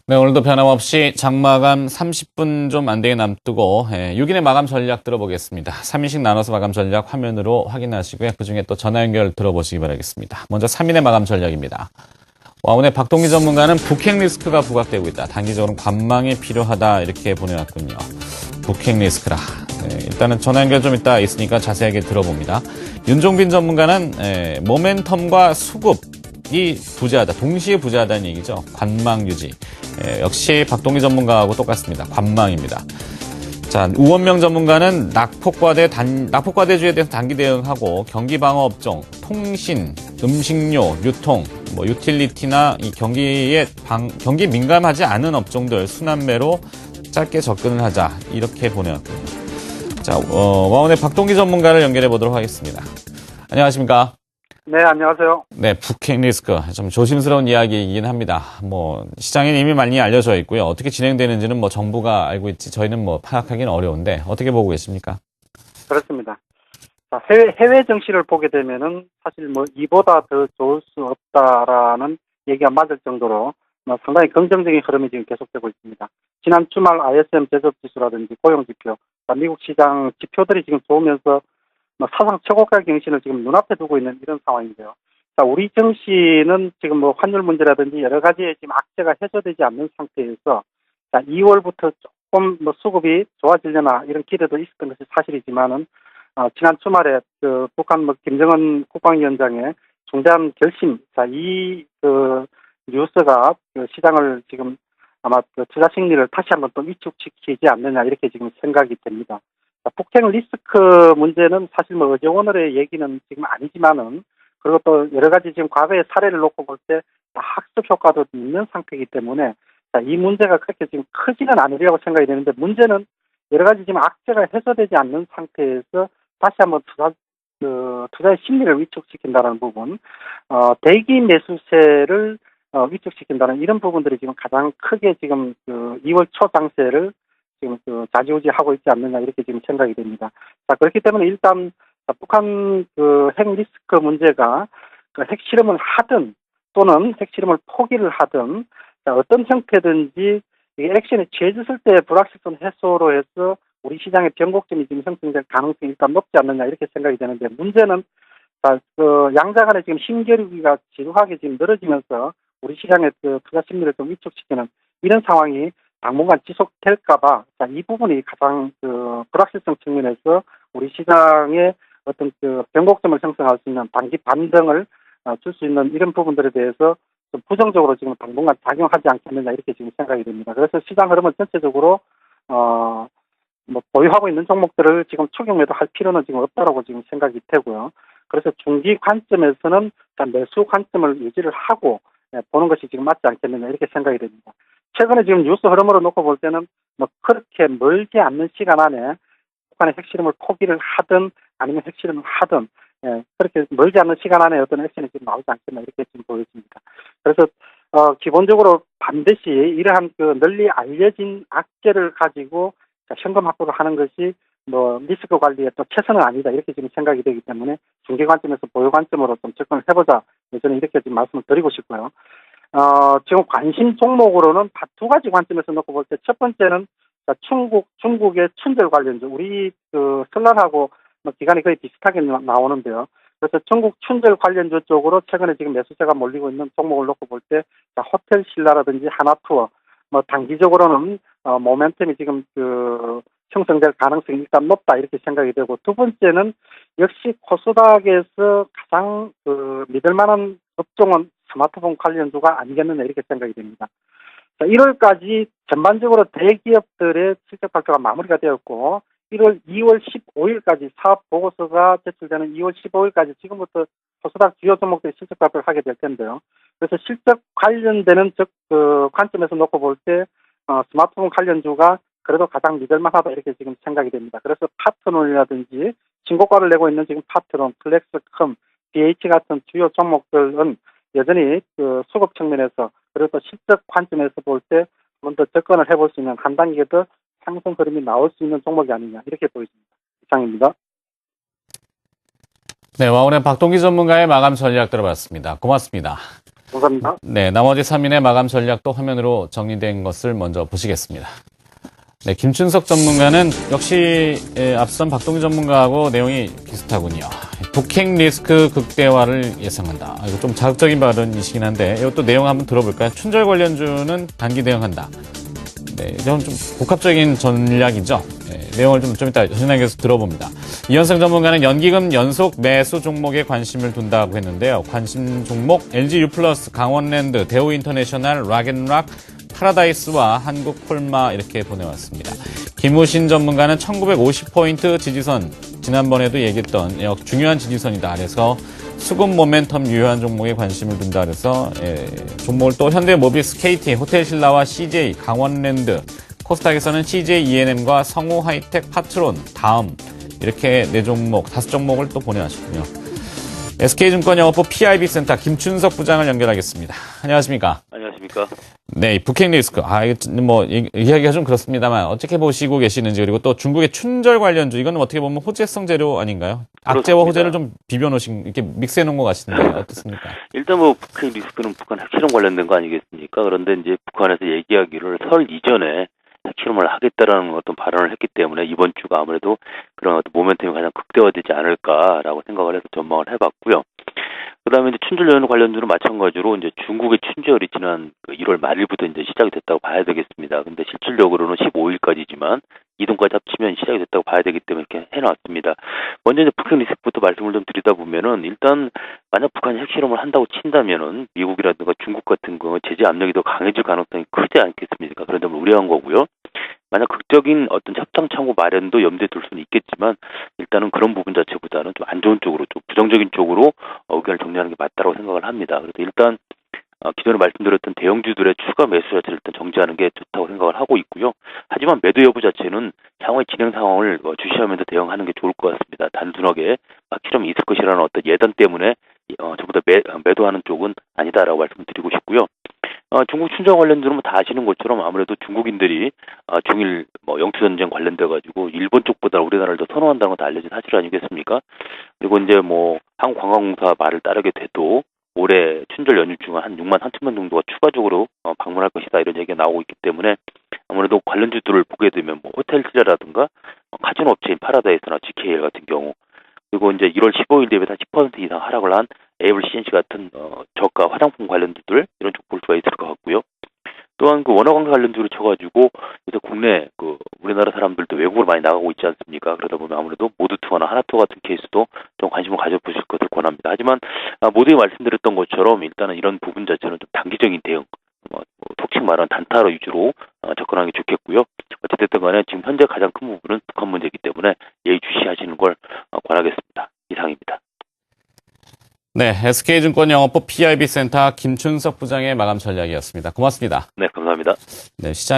네, 오늘도 변함없이 장마감 30분 좀 안 되게 남두고 6인의 마감 전략 들어보겠습니다. 3인씩 나눠서 마감 전략 화면으로 확인하시고요. 그중에 또 전화 연결 들어보시기 바라겠습니다. 먼저 3인의 마감 전략입니다. 오늘 박동기 전문가는 북핵 리스크가 부각되고 있다. 단기적으로는 관망이 필요하다. 이렇게 보내왔군요. 북핵 리스크라. 일단은 전화 연결 좀 이따 있으니까 자세하게 들어봅니다. 윤종빈 전문가는 모멘텀과 수급이 부재하다. 동시에 부재하다는 얘기죠. 관망 유지. 역시 박동기 전문가하고 똑같습니다. 관망입니다. 자, 우원명 전문가는 낙폭과대주에 대해서 단기 대응하고 경기 방어 업종, 통신, 음식료, 유통, 유틸리티나 이 경기 민감하지 않은 업종들 순환매로 짧게 접근을 하자 이렇게 보내왔군요. 자, 와운의 박동기 전문가를 연결해 보도록 하겠습니다. 안녕하십니까? 네, 안녕하세요. 네, 북핵 리스크 좀 조심스러운 이야기이긴 합니다. 시장에 이미 많이 알려져 있고요. 어떻게 진행되는지는 정부가 알고 있지 저희는 파악하기는 어려운데 어떻게 보고 계십니까? 그렇습니다. 자, 해외 정시를 보게 되면은 사실 이보다 더 좋을 수 없다라는 얘기가 맞을 정도로 상당히 긍정적인 흐름이 지금 계속되고 있습니다. 지난 주말 ISM 제조업 지수라든지 고용 지표, 미국 시장 지표들이 지금 좋으면서 사상 최고가 경신을 지금 눈앞에 두고 있는 이런 상황인데요. 자, 우리 정시는 지금 환율 문제라든지 여러 가지의 지금 악재가 해소되지 않는 상태에서 자, 2월부터 조금 수급이 좋아지려나 이런 기대도 있었던 것이 사실이지만은 지난 주말에 북한 김정은 국방위원장의 중대한 결심, 자, 뉴스가 시장을 지금 아마 투자 심리를 다시 한번 또 위축시키지 않느냐 이렇게 지금 생각이 됩니다. 북핵 리스크 문제는 사실 어제 오늘의 얘기는 지금 아니지만은 그리고 또 여러 가지 지금 과거의 사례를 놓고 볼 때 학습 효과도 있는 상태이기 때문에 자, 이 문제가 그렇게 지금 크지는 않으리라고 생각이 되는데 문제는 여러 가지 지금 악재가 해소되지 않는 상태에서 다시 한번 투자의 심리를 위축시킨다는 부분, 대기 매수세를 위축시킨다는 이런 부분들이 지금 가장 크게 지금 2월 초 장세를 지금 좌지우지하고 있지 않느냐 이렇게 지금 생각이 됩니다. 자, 그렇기 때문에 일단 북한 핵 리스크 문제가 핵실험을 하든 또는 핵실험을 포기를 하든 자, 어떤 형태든지 액션에 취해졌을 때 불확실성 해소로 해서 우리 시장의 변곡점이 지금 형성될 가능성이 일단 높지 않느냐 이렇게 생각이 되는데 문제는 자, 양자 간에 지금 힘겨루기가 지루하게 지금 늘어지면서 우리 시장의 투자 심리를 좀 위축시키는 이런 상황이 당분간 지속될까봐 이 부분이 가장 불확실성 측면에서 우리 시장의 어떤 변곡점을 형성할 수 있는 단기 반등을 줄 수 있는 이런 부분들에 대해서 좀 부정적으로 지금 당분간 작용하지 않겠느냐 이렇게 지금 생각이 됩니다. 그래서 시장 흐름은 전체적으로 보유하고 있는 종목들을 지금 추격 매도할 필요는 지금 없다라고 지금 생각이 되고요. 그래서 중기 관점에서는 매수 관점을 유지를 하고 보는 것이 지금 맞지 않겠느냐 이렇게 생각이 됩니다. 최근에 지금 뉴스 흐름으로 놓고 볼 때는 그렇게 멀지 않는 시간 안에 북한의 핵실험을 포기를 하든 아니면 핵실험을 하든 그렇게 멀지 않는 시간 안에 어떤 액션이 지금 나오지 않겠나 이렇게 지금 보여집니다. 그래서 기본적으로 반드시 이러한 널리 알려진 악재를 가지고 현금 확보를 하는 것이 리스크 관리에 또 최선은 아니다 이렇게 지금 생각이 되기 때문에 중개 관점에서 보유 관점으로 좀 접근을 해보자 저는 이렇게 지금 말씀을 드리고 싶고요. 지금 관심 종목으로는 두 가지 관점에서 놓고 볼 때 첫 번째는 중국의 춘절 관련주 우리 설날하고 기간이 거의 비슷하게 나오는데요. 그래서 중국 춘절 관련주 쪽으로 최근에 지금 매수세가 몰리고 있는 종목을 놓고 볼 때 호텔 신라라든지 하나투어 단기적으로는 모멘텀이 지금 형성될 가능성이 일단 높다 이렇게 생각이 되고 두 번째는 역시 코스닥에서 가장 믿을 만한 업종은 스마트폰 관련주가 아니겠느냐 이렇게 생각이 됩니다. 자, 1월까지 전반적으로 대기업들의 실적 발표가 마무리가 되었고 2월 15일까지 사업 보고서가 제출되는 2월 15일까지 지금부터 코스닥 주요 종목들이 실적 발표를 하게 될 텐데요. 그래서 실적 관련되는 관점에서 놓고 볼 때 스마트폰 관련주가 그래도 가장 믿을만하다 이렇게 지금 생각이 됩니다. 그래서 파트론이라든지 신고가를 내고 있는 지금 파트론, 플렉스컴, BH 같은 주요 종목들은 여전히 수급 측면에서 그리고 또 실적 관점에서 볼 때 한 번 더 접근을 해볼 수 있는 한 단계 더 상승 흐름이 나올 수 있는 종목이 아니냐 이렇게 보여집니다. 이상입니다. 네, 와운의 박동기 전문가의 마감 전략 들어봤습니다. 고맙습니다. 감사합니다. 네, 나머지 3인의 마감 전략도 화면으로 정리된 것을 먼저 보시겠습니다. 네, 김춘석 전문가는 역시 앞선 박동희 전문가하고 내용이 비슷하군요. 북핵 리스크 극대화를 예상한다. 이거 좀 자극적인 발언이시긴 한데 이것도 내용 한번 들어볼까요? 춘절 관련주는 단기 대응한다. 네, 이건 좀 복합적인 전략이죠. 네, 내용을 좀 이따 전략에서 들어봅니다. 이현성 전문가는 연기금 연속 매수 종목에 관심을 둔다고 했는데요. 관심 종목 LG U+, 강원랜드, 대우인터내셔널, 락앤락, 파라다이스와 한국폴마 이렇게 보내왔습니다. 김우신 전문가는 1950포인트 지지선, 지난번에도 얘기했던 중요한 지지선이다. 그래서 수급 모멘텀 유효한 종목에 관심을 둔다. 그래서 종목을 또 현대모비스, KT, 호텔신라와 CJ, 강원랜드, 코스닥에서는 CJ ENM과 성우하이텍, 파트론, 다음 이렇게 4종목, 5종목을 또 보내왔군요. SK증권 영업부 PIB센터 김춘석 부장을 연결하겠습니다. 안녕하십니까? 안녕하십니까? 네, 북핵 리스크. 이거 뭐 이야기가 좀 그렇습니다만 어떻게 보시고 계시는지, 그리고 또 중국의 춘절 관련주, 이거는 어떻게 보면 호재성 재료 아닌가요? 악재와 호재를 좀 비벼놓으신, 이렇게 믹스해 놓은 것 같은데 어떻습니까? 일단 뭐 북핵 리스크는 북한 핵실험 관련된 거 아니겠습니까? 그런데 이제 북한에서 얘기하기를 설 이전에 핵실험을 하겠다라는 어떤 발언을 했기 때문에 이번 주가 아무래도 그런 어떤 모멘텀이 가장 극대화되지 않을까라고 생각을 해서 전망을 해봤고요. 그다음에 이제 춘절 연휴 관련주는 마찬가지로 이제 중국의 춘절이 지난 1월 말일부터 이제 시작이 됐다고 봐야 되겠습니다. 근데 실질적으로는 15일까지지만 이동까지 합치면 시작이 됐다고 봐야 되기 때문에 이렇게 해놨습니다. 먼저 이제 북핵 리스크부터 말씀을 좀 드리다 보면은 일단 만약 북한이 핵실험을 한다고 친다면은 미국이라든가 중국 같은 경우 제재 압력이 더 강해질 가능성이 크지 않겠습니까? 그런 점을 우려한 거고요. 만약 극적인 어떤 협상 창구 마련도 염두에 둘 수는 있겠지만 일단은 그런 부분 자체보다는 좀 안 좋은 쪽으로, 좀 부정적인 쪽으로 의견을 정리하는 게 맞다고 생각을 합니다. 그래서 일단 기존에 말씀드렸던 대형주들의 추가 매수 자체를 일단 정지하는 게 좋다고 생각을 하고 있고요. 하지만 매도 여부 자체는 향후의 진행 상황을 주시하면서 대응하는 게 좋을 것 같습니다. 단순하게 실험이 있을 것이라는 어떤 예단 때문에 전부 다 매도하는 쪽은 아니다라고 말씀을 드리고 싶고요. 중국 춘절 관련주는 다 아시는 것처럼 아무래도 중국인들이 중일 영토전쟁 관련돼 가지고 일본 쪽보다 우리나라를 더 선호한다는 건 다 알려진 사실 아니겠습니까? 그리고 이제 한국관광공사 말을 따르게 돼도 올해 춘절 연휴 중에 한 6만 3천 명 정도가 추가적으로 방문할 것이다, 이런 얘기가 나오고 있기 때문에 아무래도 관련주들을 보게 되면 호텔 투자라든가 카지노 업체인 파라다이스나 GKL 같은 경우, 그리고 이제 1월 15일 대비 한 10% 이상 하락을 한 에이블 CNC 같은 저가 화장품 관련주들, 이런 쪽 볼 수가 있을 것 같고요. 또한 원화관계 관련주로 쳐가지고 요새 국내 우리나라 사람들도 외국으로 많이 나가고 있지 않습니까? 그러다 보면 아무래도 모두투어나 하나투어 같은 케이스도 좀 관심을 가져보실 것을 권합니다. 하지만 모두에 말씀드렸던 것처럼 일단은 이런 부분 자체는 좀 단기적인 대응, 톡식 말하는 단타로 위주로 접근하는 게 좋겠고요. 어쨌든 간에 지금 현재 가장 큰 부분은 북한 문제이기 때문에 예의주시하시는 걸 권하겠습니다. 이상입니다. 네, SK증권 영업부 PIB센터 김춘석 부장의 마감 전략이었습니다. 고맙습니다. 네, 감사합니다. 네, 시장